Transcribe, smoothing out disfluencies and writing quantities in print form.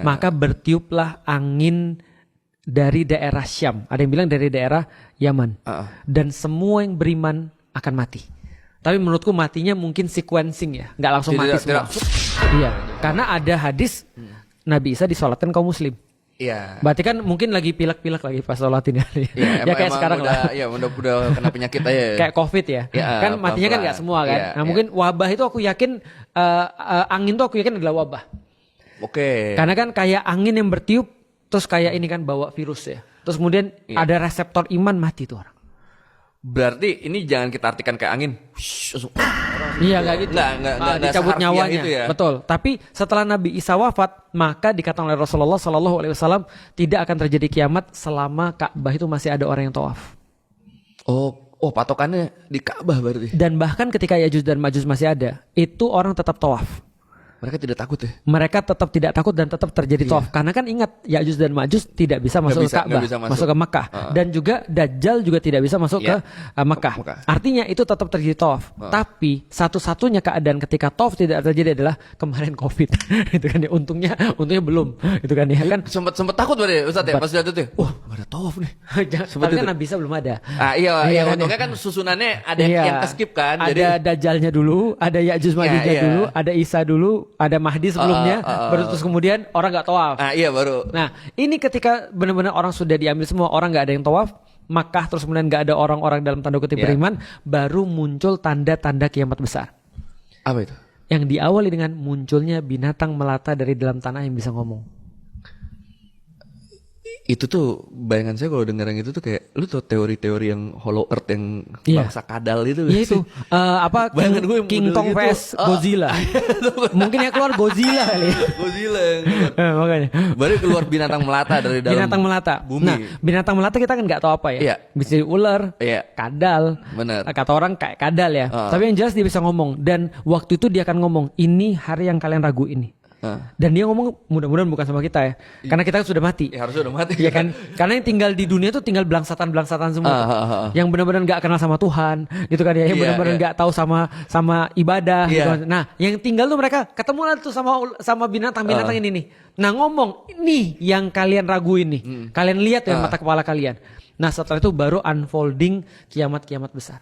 maka bertiuplah angin dari daerah Syam. Ada yang bilang dari daerah Yaman. Dan semua yang beriman akan mati. Tapi menurutku matinya mungkin sequencing ya, nggak langsung mati semua. Iya, karena ada hadis Nabi Isa disolatkan kaum muslim. Iya. Berarti kan mungkin lagi pilek-pilek lagi pas sholatin kali. Ya, ya kayak sekarang udah, lah. Ya udah kena penyakit aja. Kayak COVID ya. Kan matinya kan nggak semua kan. Mungkin wabah itu aku yakin angin tuh aku yakin adalah wabah. Oke. Karena kan kayak angin yang bertiup terus kayak ini kan bawa virus ya. Terus kemudian ada reseptor iman mati tuh orang. Berarti ini jangan kita artikan kayak angin. Iya nggak gitu. Nggak dicabut nyawanya. itu ya. Betul. Tapi setelah Nabi Isa wafat, maka dikatakan oleh Rasulullah SAW tidak akan terjadi kiamat selama Ka'bah itu masih ada orang yang tawaf. Oh patokannya di Ka'bah berarti. Dan bahkan ketika Ya'juj dan Ma'juj masih ada, itu orang tetap tawaf. Mereka tidak takut ya? Mereka tetap tidak takut dan tetap terjadi tawaf. Karena kan ingat Ya'juj dan Ma'juj tidak bisa masuk ke Ka'bah, masuk ke Makkah. Dan juga Dajjal juga tidak bisa masuk ke Makkah. Artinya itu tetap terjadi tawaf. Tapi satu-satunya keadaan ketika tawaf tidak terjadi adalah kemarin COVID. Itu kan ya, untungnya belum. Itu kan ya kan. Sempat takut berarti Ustaz ya pas lihat itu. Wah, ada tawaf nih. Tapi kan Nabi Isa belum ada. Iya, untungnya kan susunannya ada yang keskip kan. Ada Dajjalnya dulu, ada Ya'juj Ma'jujnya dulu, ada Isa dulu, ada Mahdi sebelumnya, baru terus kemudian orang nggak tawaf. Iya baru. Nah ini ketika benar-benar orang sudah diambil semua, orang nggak ada yang tawaf, Makkah terus kemudian nggak ada orang-orang dalam tanda kutip beriman, baru muncul tanda-tanda kiamat besar. Apa itu? Yang diawali dengan munculnya binatang melata dari dalam tanah yang bisa ngomong. Itu tuh bayangan saya kalau denger yang itu tuh kayak lu tuh teori-teori yang hollow earth yang bangsa kadal itu. Iya itu King Kong vs Godzilla. Mungkin ya keluar Godzilla kali ya. Godzilla. Makanya. Baru keluar binatang melata dari dalam binatang melata. Bumi. Nah, binatang melata kita kan nggak tahu apa ya. Iya. Bisa ular, kadal. Bener. Kata orang kayak kadal ya. Tapi yang jelas dia bisa ngomong, dan waktu itu dia akan ngomong, ini hari yang kalian ragu ini. Dan dia ngomong mudah-mudahan bukan sama kita ya, karena kita sudah mati. Ya harusnya udah mati. Ya kan, karena yang tinggal di dunia tuh tinggal belangsatan semua. Yang benar-benar nggak kenal sama Tuhan, gitu kan ya. Yang benar-benar nggak tahu sama ibadah. Gitu kan. Nah, yang tinggal tuh mereka ketemu lah tuh sama binatang-binatang ini nih. Nah ngomong, ini yang kalian ragu ini, kalian lihat dengan mata kepala kalian. Nah setelah itu baru unfolding kiamat-kiamat besar.